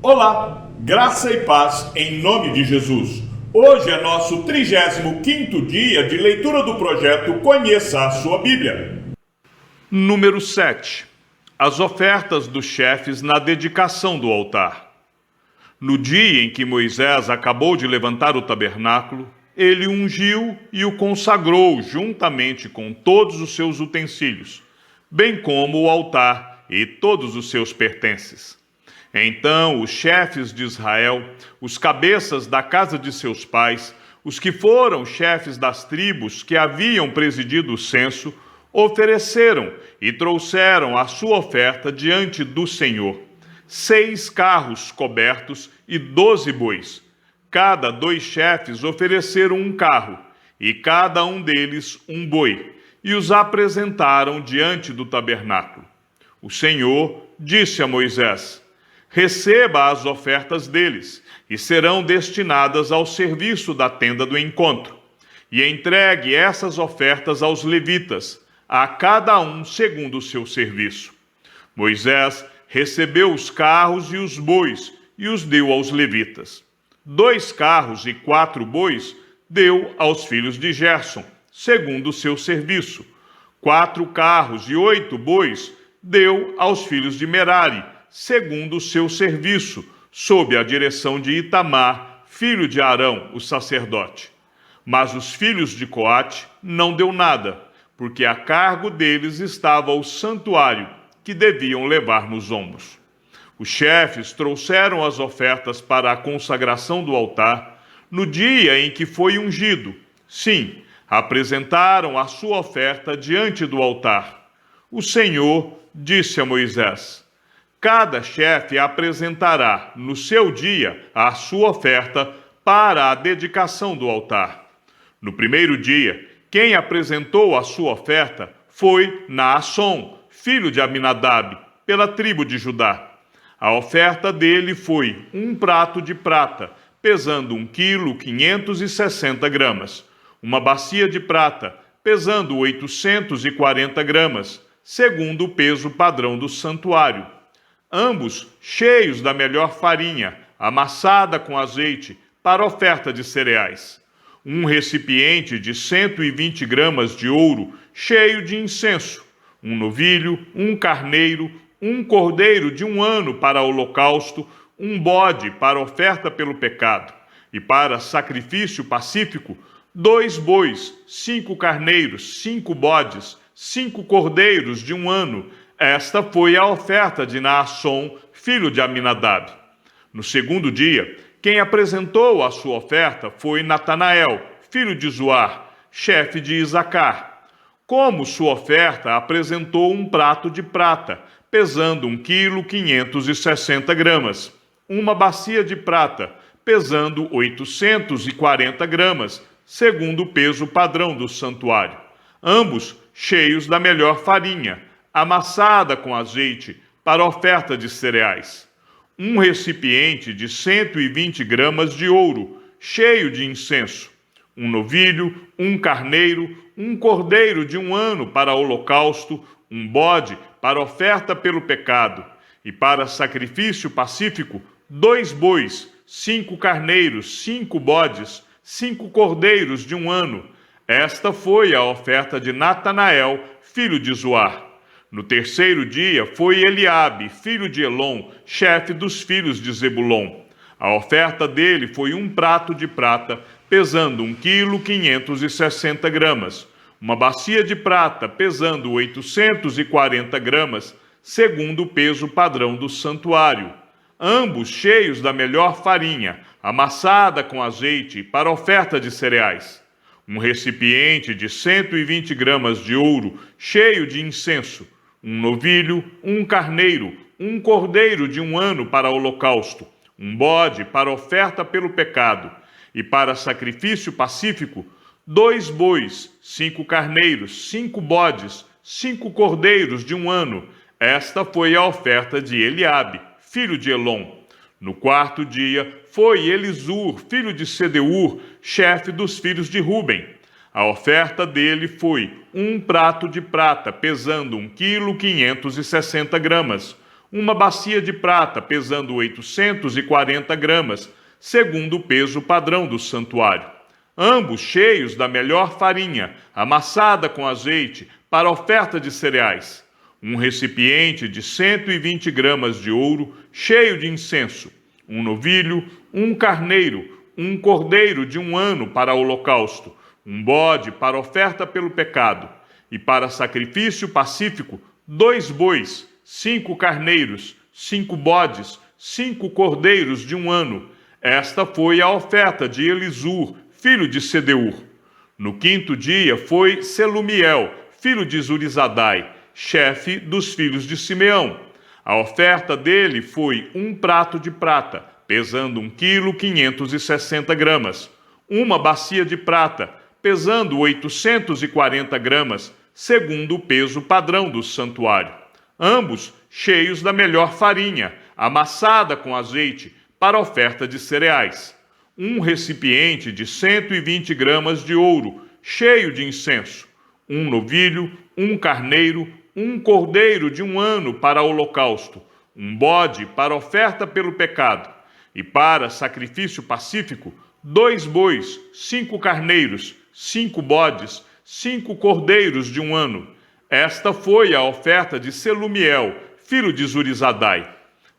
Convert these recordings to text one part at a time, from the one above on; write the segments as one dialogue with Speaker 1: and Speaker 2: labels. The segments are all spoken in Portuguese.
Speaker 1: Olá, graça e paz em nome de Jesus. Hoje é nosso 35º dia de leitura do projeto Conheça a Sua Bíblia.
Speaker 2: Número 7. As ofertas dos chefes na dedicação do altar. No dia em que Moisés acabou de levantar o tabernáculo, ele o ungiu e o consagrou juntamente com todos os seus utensílios, bem como o altar e todos os seus pertences. Então os chefes de Israel, os cabeças da casa de seus pais, os que foram chefes das tribos que haviam presidido o censo, ofereceram e trouxeram a sua oferta diante do Senhor: 6 carros cobertos e 12 bois. Cada 2 chefes ofereceram um carro, e cada um deles um boi, e os apresentaram diante do tabernáculo. O Senhor disse a Moisés: receba as ofertas deles, e serão destinadas ao serviço da tenda do encontro. E entregue essas ofertas aos levitas, a cada um segundo o seu serviço. Moisés recebeu os carros e os bois, e os deu aos levitas. 2 carros e 4 bois deu aos filhos de Gerson, segundo o seu serviço. 4 carros e 8 bois deu aos filhos de Merari, segundo o seu serviço, sob a direção de Itamar, filho de Arão, o sacerdote. Mas os filhos de Coate não deu nada, porque a cargo deles estava o santuário, que deviam levar nos ombros. Os chefes trouxeram as ofertas para a consagração do altar no dia em que foi ungido. Sim, apresentaram a sua oferta diante do altar. O Senhor disse a Moisés: cada chefe apresentará no seu dia a sua oferta para a dedicação do altar. No primeiro dia, quem apresentou a sua oferta foi Naasson, filho de Aminadab, pela tribo de Judá. A oferta dele foi 1 prato de prata, pesando 1,560 kg, uma bacia de prata, pesando 840 gramas, segundo o peso padrão do santuário. Ambos cheios da melhor farinha, amassada com azeite, para oferta de cereais. Um recipiente de 120 gramas de ouro, cheio de incenso. Um novilho, um carneiro, um cordeiro de 1 ano para holocausto, um bode para oferta pelo pecado, e para sacrifício pacífico, 2 bois, 5 carneiros, 5 bodes, 5 cordeiros de 1 ano. Esta foi a oferta de Naasson, filho de Aminadab. No segundo dia, quem apresentou a sua oferta foi Natanael, filho de Zuar, chefe de Isacar. Como sua oferta, apresentou 1 prato de prata, pesando 1,560 kg, uma bacia de prata, pesando 840 gramas, segundo o peso padrão do santuário. Ambos cheios da melhor farinha, amassada com azeite, para oferta de cereais. Um recipiente de 120 gramas de ouro, cheio de incenso. Um novilho, um carneiro, um cordeiro de 1 ano para holocausto, um bode para oferta pelo pecado, e para sacrifício pacífico, 2 bois, 5 carneiros, 5 bodes, 5 cordeiros de 1 ano. Esta foi a oferta de Natanael, filho de Zuar. No terceiro dia foi Eliabe, filho de Elon, chefe dos filhos de Zebulon. A oferta dele foi 1 prato de prata, pesando 1,560 kg, uma bacia de prata, pesando 840 gramas, segundo o peso padrão do santuário. Ambos cheios da melhor farinha, amassada com azeite, para oferta de cereais. Um recipiente de 120 gramas de ouro, cheio de incenso. Um novilho, um carneiro, um cordeiro de 1 ano para holocausto, um bode para oferta pelo pecado, e para sacrifício pacífico, 2 bois, 5 carneiros, 5 bodes, 5 cordeiros de 1 ano. Esta foi a oferta de Eliabe, filho de Elon. No quarto dia foi Elisur, filho de Sedeur, chefe dos filhos de Ruben. A oferta dele foi 1 prato de prata, pesando 1,560 kg, uma bacia de prata pesando 840 gramas, segundo o peso padrão do santuário. Ambos cheios da melhor farinha, amassada com azeite, para oferta de cereais. Um recipiente de 120 gramas de ouro, cheio de incenso. Um novilho, um carneiro, um cordeiro de 1 ano para holocausto. Um bode para oferta pelo pecado. E para sacrifício pacífico, 2 bois, 5 carneiros, 5 bodes, 5 cordeiros de 1 ano. Esta foi a oferta de Elisur, filho de Sedeur. No 5º dia foi Selumiel, filho de Zurizadai, chefe dos filhos de Simeão. A oferta dele foi 1 prato de prata, pesando 1 quilo 560 gramas. Uma bacia de prata, pesando 840 gramas, segundo o peso padrão do santuário. Ambos cheios da melhor farinha, amassada com azeite, para oferta de cereais. Um recipiente de 120 gramas de ouro, cheio de incenso. Um novilho, um carneiro, um cordeiro de 1 ano para holocausto. Um bode para oferta pelo pecado. E para sacrifício pacífico, 2 bois, 5 carneiros, 5 bodes, 5 cordeiros de 1 ano. Esta foi a oferta de Selumiel, filho de Zurizadai.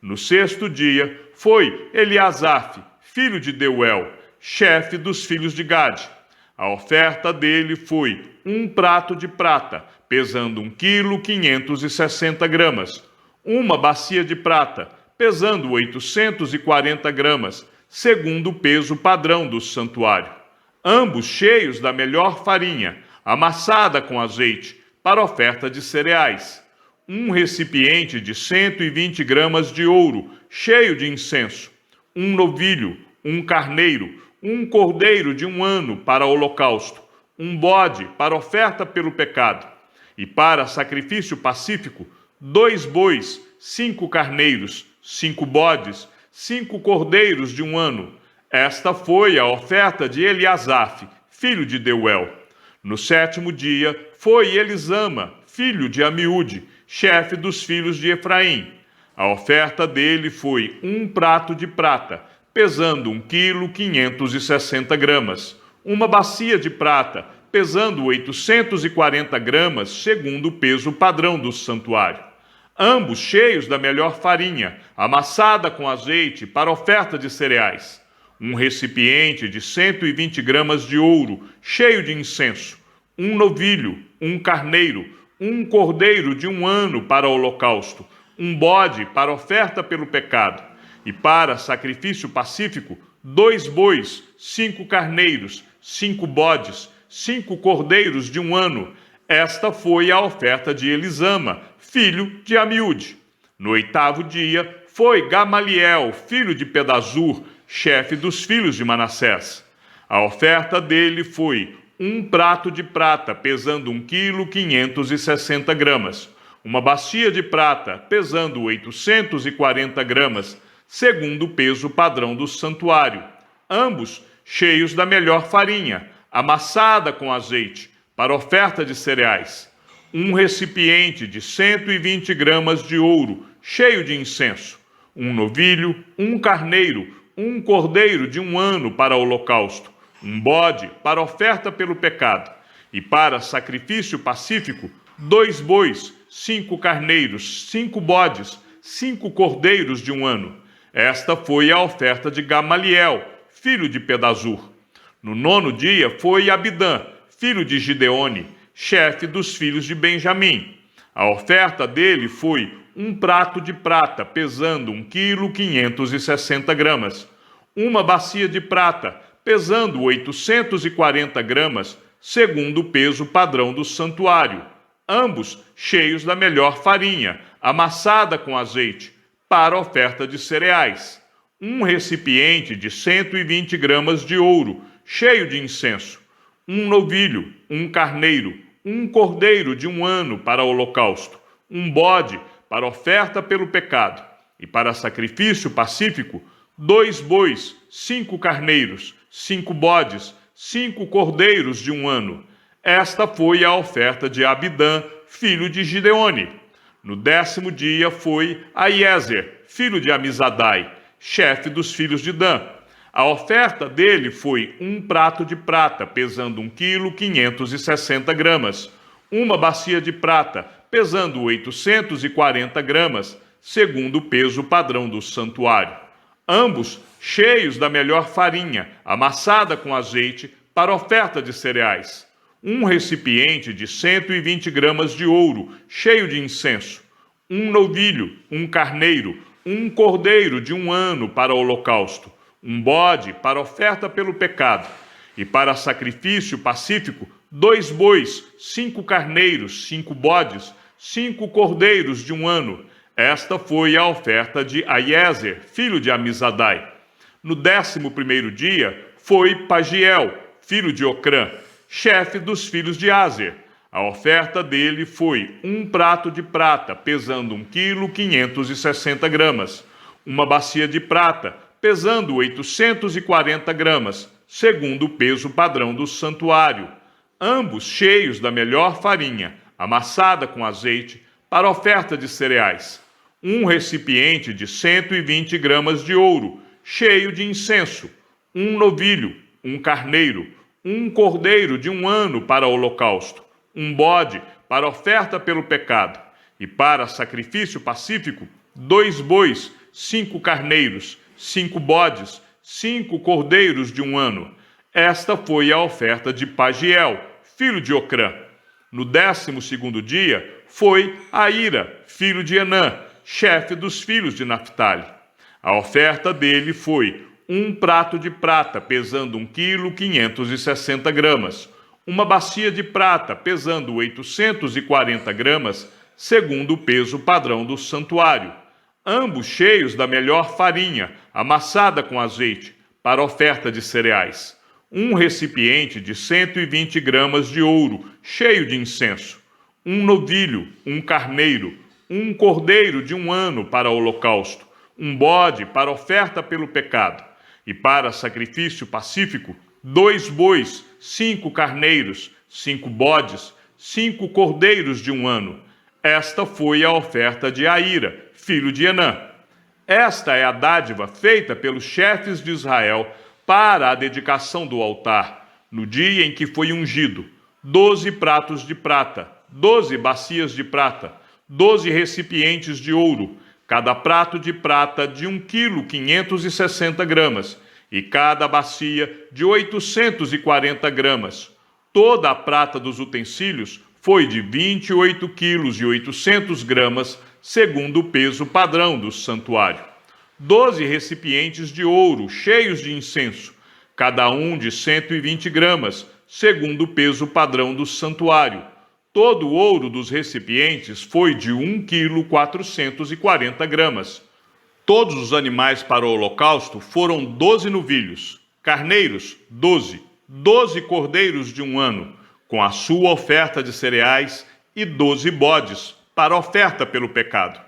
Speaker 2: No 6º dia foi Eliasaf, filho de Deuel, chefe dos filhos de Gade. A oferta dele foi 1 prato de prata, pesando 1 quilo 560 gramas. Uma bacia de prata, pesando 840 gramas, segundo o peso padrão do santuário. Ambos cheios da melhor farinha, amassada com azeite, para oferta de cereais. Um recipiente de 120 gramas de ouro, cheio de incenso. Um novilho, um carneiro, um cordeiro de 1 ano para holocausto. Um bode para oferta pelo pecado. E para sacrifício pacífico, 2 bois, 5 carneiros, 5 bodes, 5 cordeiros de 1 ano. Esta foi a oferta de Eliasaf, filho de Deuel. No 7º dia foi Elisama, filho de Amiúde, chefe dos filhos de Efraim. A oferta dele foi 1 prato de prata, pesando 1 quilo 560 gramas. Uma bacia de prata, pesando 840 gramas, segundo o peso padrão do santuário. Ambos cheios da melhor farinha, amassada com azeite, para oferta de cereais. Um recipiente de 120 gramas de ouro, cheio de incenso. Um novilho, um carneiro, um cordeiro de 1 ano para holocausto. Um bode para oferta pelo pecado. E para sacrifício pacífico, 2 bois, 5 carneiros, 5 bodes, 5 cordeiros de 1 ano. Esta foi a oferta de Elisama, filho de Amiúde. No 8º dia foi Gamaliel, filho de Pedazur, chefe dos filhos de Manassés. A oferta dele foi 1 prato de prata, pesando 1 quilo 560 gramas. Uma bacia de prata, pesando 840 gramas, segundo o peso padrão do santuário. Ambos cheios da melhor farinha, amassada com azeite, para oferta de cereais. Um recipiente de 120 gramas de ouro, cheio de incenso. Um novilho, um carneiro, um cordeiro de 1 ano para holocausto. Um bode para oferta pelo pecado. E para sacrifício pacífico, 2 bois, 5 carneiros, 5 bodes, 5 cordeiros de 1 ano. Esta foi a oferta de Gamaliel, filho de Pedazur. No 9º dia foi Abidã, filho de Gideone, chefe dos filhos de Benjamim. A oferta dele foi 1 prato de prata, pesando 1 quilo 560 gramas. Uma bacia de prata, pesando 840 gramas, segundo o peso padrão do santuário. Ambos cheios da melhor farinha, amassada com azeite, para oferta de cereais. Um recipiente de 120 gramas de ouro, cheio de incenso. Um novilho, um carneiro, um cordeiro de 1 ano para holocausto. Um bode para oferta pelo pecado. E para sacrifício pacífico, 2 bois, 5 carneiros, 5 bodes, 5 cordeiros de 1 ano. Esta foi a oferta de Abidã, filho de Gideone. No 10º dia foi Aiezer, filho de Amizadai, chefe dos filhos de Dan. A oferta dele foi um prato de prata, pesando 1,560 kg, uma bacia de prata, pesando 840 gramas, segundo o peso padrão do santuário. Ambos cheios da melhor farinha, amassada com azeite, para oferta de cereais. Um recipiente de 120 gramas de ouro, cheio de incenso. Um novilho, um carneiro, um cordeiro de 1 ano para o holocausto. Um bode para oferta pelo pecado. E para sacrifício pacífico, 2 bois, 5 carneiros, 5 bodes, 5 cordeiros de 1 ano. Esta foi a oferta de Aiezer, filho de Amizadai. No 11º dia foi Pagiel, filho de Ocrã, chefe dos filhos de Azer. A oferta dele foi um prato de prata, pesando 1,560 kg, uma bacia de prata, pesando 840 gramas, segundo o peso padrão do santuário. Ambos cheios da melhor farinha, amassada com azeite, para oferta de cereais. Um recipiente de 120 gramas de ouro, cheio de incenso. Um novilho, um carneiro, um cordeiro de 1 ano para o holocausto. Um bode para oferta pelo pecado. E para sacrifício pacífico, 2 bois, 5 carneiros, 5 bodes, 5 cordeiros de 1 ano. Esta foi a oferta de Pagiel, filho de Ocrã. No 12º dia foi Aíra, filho de Enã, chefe dos filhos de Naphtali. A oferta dele foi um prato de prata, pesando 1,560 kg, uma bacia de prata, pesando 840 gramas, segundo o peso padrão do santuário. Ambos cheios da melhor farinha, amassada com azeite, para oferta de cereais. Um recipiente de 120 gramas de ouro, cheio de incenso. Um novilho, um carneiro, um cordeiro de 1 ano para o holocausto. Um bode para oferta pelo pecado. E para sacrifício pacífico, 2 bois, 5 carneiros, 5 bodes, 5 cordeiros de 1 ano. Esta foi a oferta de Aíra, filho de Enã. Esta é a dádiva feita pelos chefes de Israel para a dedicação do altar, no dia em que foi ungido: 12 pratos de prata, 12 bacias de prata, 12 recipientes de ouro, cada prato de prata de 1,560 kg, e cada bacia de 840 gramas. Toda a prata dos utensílios foi de 28,8 kg, segundo o peso padrão do santuário. 12 recipientes de ouro cheios de incenso, cada um de 120 gramas, segundo o peso padrão do santuário. Todo o ouro dos recipientes foi de 1,440 kg. Todos os animais para o holocausto foram 12 novilhos, carneiros, 12 cordeiros de 1 ano, com a sua oferta de cereais, e 12 bodes, para oferta pelo pecado.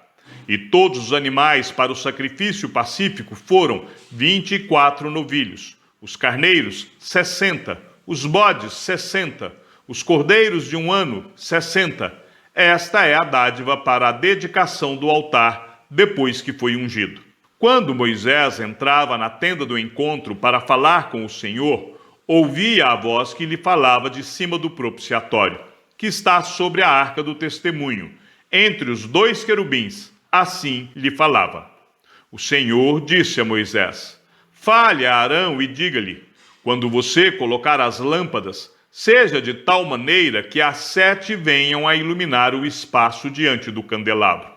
Speaker 2: E todos os animais para o sacrifício pacífico foram 24 novilhos, os carneiros, 60, os bodes, 60, os cordeiros de 1 ano, 60. Esta é a dádiva para a dedicação do altar depois que foi ungido. Quando Moisés entrava na tenda do encontro para falar com o Senhor, ouvia a voz que lhe falava de cima do propiciatório, que está sobre a arca do testemunho, entre os 2 querubins. Assim lhe falava. O Senhor disse a Moisés: fale a Arão e diga-lhe: quando você colocar as lâmpadas, seja de tal maneira que as 7 venham a iluminar o espaço diante do candelabro.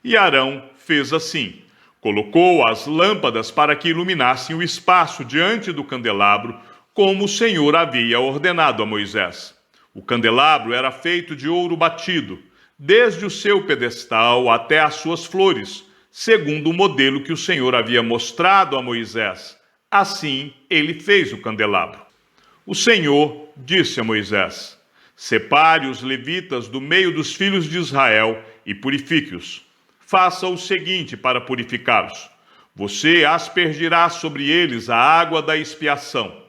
Speaker 2: E Arão fez assim. Colocou as lâmpadas para que iluminassem o espaço diante do candelabro, como o Senhor havia ordenado a Moisés. O candelabro era feito de ouro batido, desde o seu pedestal até as suas flores, segundo o modelo que o Senhor havia mostrado a Moisés. Assim ele fez o candelabro. O Senhor disse a Moisés: separe os levitas do meio dos filhos de Israel e purifique-os. Faça o seguinte para purificá-los: você aspergirá sobre eles a água da expiação,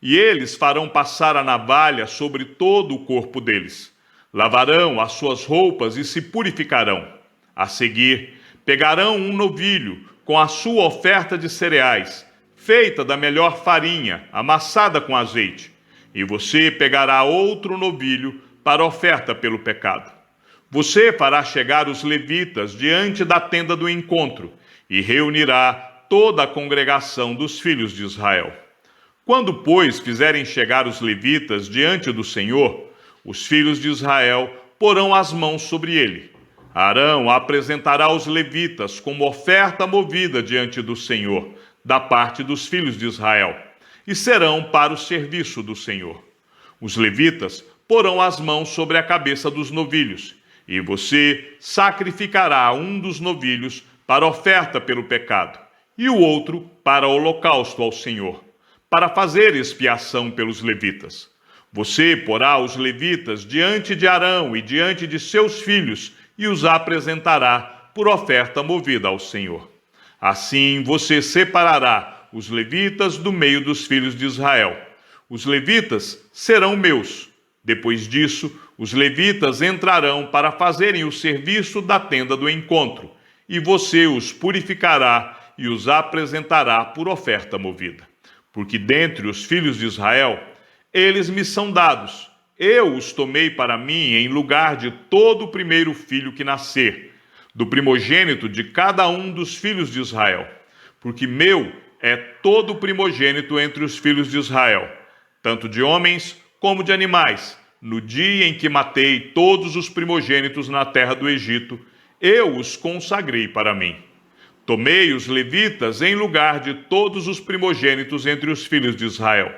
Speaker 2: e eles farão passar a navalha sobre todo o corpo deles. Lavarão as suas roupas e se purificarão. A seguir, pegarão um novilho com a sua oferta de cereais, feita da melhor farinha, amassada com azeite, e você pegará outro novilho para oferta pelo pecado. Você fará chegar os levitas diante da tenda do encontro e reunirá toda a congregação dos filhos de Israel. Quando, pois, fizerem chegar os levitas diante do Senhor, os filhos de Israel porão as mãos sobre ele. Arão apresentará os levitas como oferta movida diante do Senhor, da parte dos filhos de Israel, e serão para o serviço do Senhor. Os levitas porão as mãos sobre a cabeça dos novilhos, e você sacrificará um dos novilhos para oferta pelo pecado, e o outro para holocausto ao Senhor, para fazer expiação pelos levitas. Você porá os levitas diante de Arão e diante de seus filhos, e os apresentará por oferta movida ao Senhor. Assim você separará os levitas do meio dos filhos de Israel. Os levitas serão meus. Depois disso, os levitas entrarão para fazerem o serviço da tenda do encontro, e você os purificará e os apresentará por oferta movida. Porque dentre os filhos de Israel, eles me são dados. Eu os tomei para mim em lugar de todo o primeiro filho que nascer, do primogênito de cada um dos filhos de Israel. Porque meu é todo o primogênito entre os filhos de Israel, tanto de homens como de animais. No dia em que matei todos os primogênitos na terra do Egito, eu os consagrei para mim. Tomei os levitas em lugar de todos os primogênitos entre os filhos de Israel.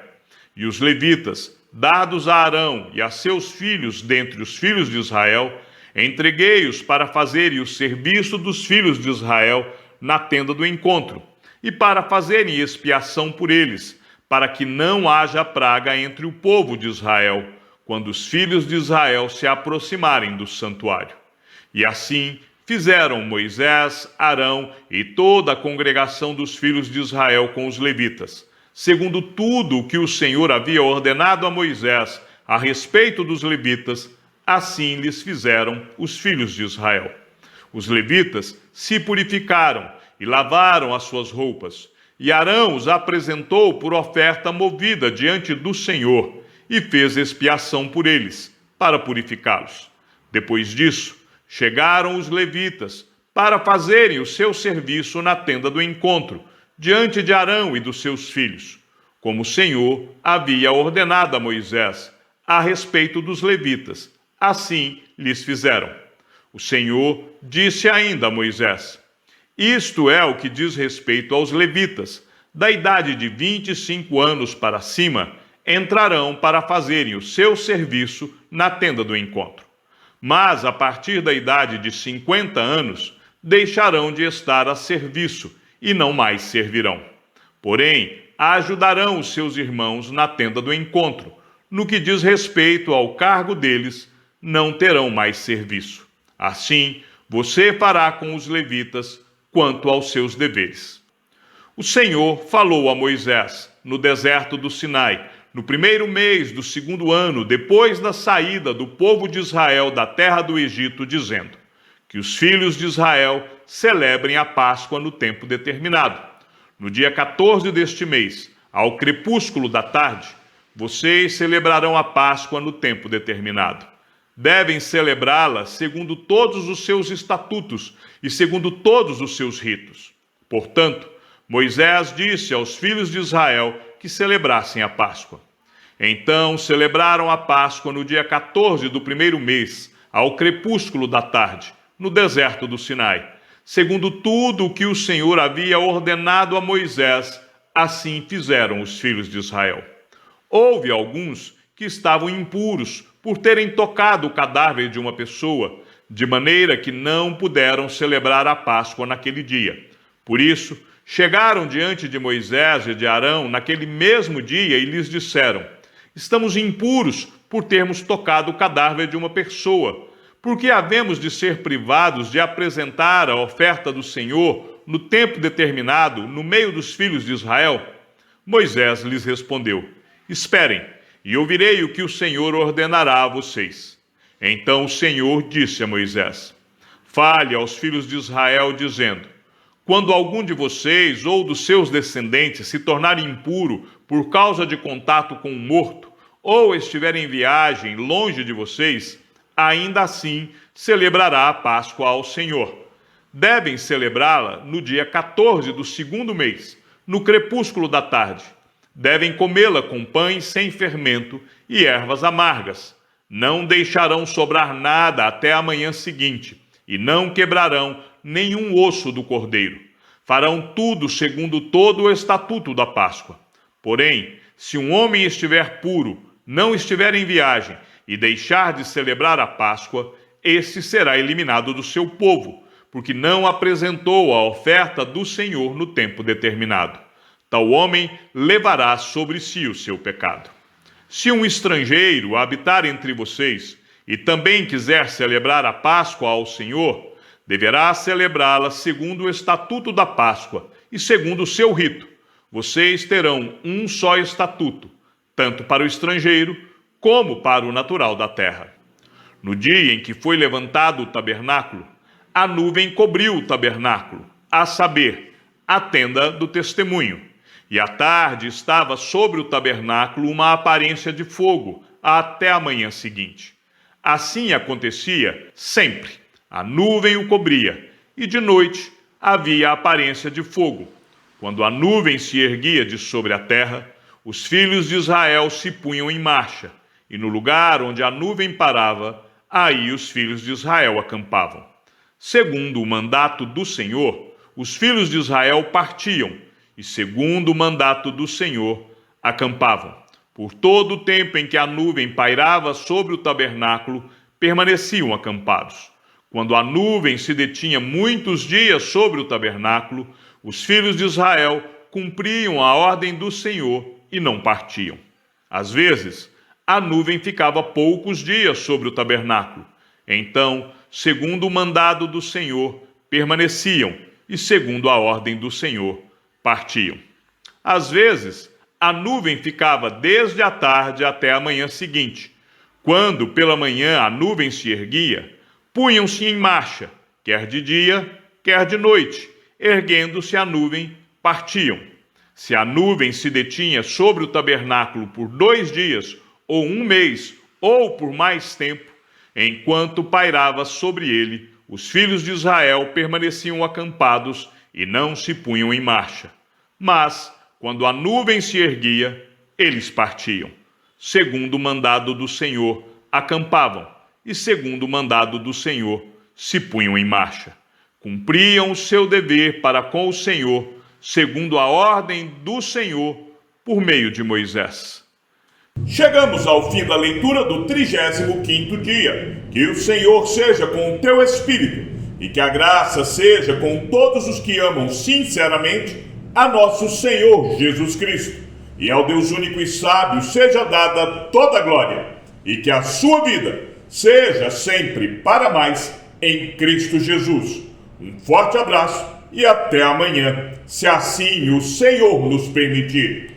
Speaker 2: E os levitas, dados a Arão e a seus filhos dentre os filhos de Israel, entreguei-os para fazerem o serviço dos filhos de Israel na tenda do encontro, e para fazerem expiação por eles, para que não haja praga entre o povo de Israel, quando os filhos de Israel se aproximarem do santuário. E assim fizeram Moisés, Arão e toda a congregação dos filhos de Israel com os levitas, segundo tudo o que o Senhor havia ordenado a Moisés a respeito dos levitas, assim lhes fizeram os filhos de Israel. Os levitas se purificaram e lavaram as suas roupas, e Arão os apresentou por oferta movida diante do Senhor, e fez expiação por eles, para purificá-los. Depois disso, chegaram os levitas para fazerem o seu serviço na tenda do encontro, diante de Arão e dos seus filhos, como o Senhor havia ordenado a Moisés a respeito dos levitas. Assim lhes fizeram. O Senhor disse ainda a Moisés: isto é o que diz respeito aos levitas, da idade de 25 anos para cima, entrarão para fazerem o seu serviço na tenda do encontro. Mas a partir da idade de 50 anos, deixarão de estar a serviço e não mais servirão. Porém, ajudarão os seus irmãos na tenda do encontro. No que diz respeito ao cargo deles, não terão mais serviço. Assim, você fará com os levitas quanto aos seus deveres. O Senhor falou a Moisés no deserto do Sinai, no primeiro mês do segundo ano, depois da saída do povo de Israel da terra do Egito, dizendo: que os filhos de Israel celebrem a Páscoa no tempo determinado. No dia 14 deste mês, ao crepúsculo da tarde, vocês celebrarão a Páscoa no tempo determinado. Devem celebrá-la segundo todos os seus estatutos e segundo todos os seus ritos. Portanto, Moisés disse aos filhos de Israel que celebrassem a Páscoa. Então celebraram a Páscoa no dia 14 do primeiro mês, ao crepúsculo da tarde, no deserto do Sinai, segundo tudo o que o Senhor havia ordenado a Moisés, assim fizeram os filhos de Israel. Houve alguns que estavam impuros por terem tocado o cadáver de uma pessoa, de maneira que não puderam celebrar a Páscoa naquele dia. Por isso, chegaram diante de Moisés e de Arão naquele mesmo dia e lhes disseram: estamos impuros por termos tocado o cadáver de uma pessoa. Por que havemos de ser privados de apresentar a oferta do Senhor no tempo determinado, no meio dos filhos de Israel? Moisés lhes respondeu: esperem, e ouvirei o que o Senhor ordenará a vocês. Então o Senhor disse a Moisés: Fale aos filhos de Israel, dizendo: quando algum de vocês ou dos seus descendentes se tornar impuro por causa de contato com um morto, ou estiver em viagem longe de vocês, ainda assim celebrará a Páscoa ao Senhor. Devem celebrá-la no dia 14 do segundo mês, no crepúsculo da tarde. Devem comê-la com pães sem fermento e ervas amargas. Não deixarão sobrar nada até a manhã seguinte, e não quebrarão nenhum osso do cordeiro. Farão tudo segundo todo o estatuto da Páscoa. Porém, se um homem estiver puro, não estiver em viagem, e deixar de celebrar a Páscoa, esse será eliminado do seu povo, porque não apresentou a oferta do Senhor no tempo determinado. Tal homem levará sobre si o seu pecado. Se um estrangeiro habitar entre vocês e também quiser celebrar a Páscoa ao Senhor, deverá celebrá-la segundo o estatuto da Páscoa e segundo o seu rito. Vocês terão um só estatuto, tanto para o estrangeiro como para o natural da terra. No dia em que foi levantado o tabernáculo, a nuvem cobriu o tabernáculo, a saber, a tenda do testemunho. E à tarde estava sobre o tabernáculo uma aparência de fogo, até a manhã seguinte. Assim acontecia sempre. A nuvem o cobria, e de noite havia a aparência de fogo. Quando a nuvem se erguia de sobre a terra, os filhos de Israel se punham em marcha, e no lugar onde a nuvem parava, aí os filhos de Israel acampavam. Segundo o mandato do Senhor, os filhos de Israel partiam, e segundo o mandato do Senhor, acampavam. Por todo o tempo em que a nuvem pairava sobre o tabernáculo, permaneciam acampados. Quando a nuvem se detinha muitos dias sobre o tabernáculo, os filhos de Israel cumpriam a ordem do Senhor e não partiam. Às vezes, a nuvem ficava poucos dias sobre o tabernáculo. Então, segundo o mandado do Senhor, permaneciam, e segundo a ordem do Senhor, partiam. Às vezes, a nuvem ficava desde a tarde até a manhã seguinte. Quando, pela manhã, a nuvem se erguia, punham-se em marcha, quer de dia, quer de noite. Erguendo-se a nuvem, partiam. Se a nuvem se detinha sobre o tabernáculo por 2 dias, ou 1 mês, ou por mais tempo, enquanto pairava sobre ele, os filhos de Israel permaneciam acampados e não se punham em marcha. Mas, quando a nuvem se erguia, eles partiam. Segundo o mandado do Senhor, acampavam, e segundo o mandado do Senhor, se punham em marcha. Cumpriam o seu dever para com o Senhor, segundo a ordem do Senhor, por meio de Moisés.
Speaker 1: Chegamos ao fim da leitura do 35º dia. Que o Senhor seja com o teu espírito e que a graça seja com todos os que amam sinceramente a nosso Senhor Jesus Cristo. E ao Deus único e sábio seja dada toda a glória e que a sua vida seja sempre para mais em Cristo Jesus. Um forte abraço e até amanhã, se assim o Senhor nos permitir.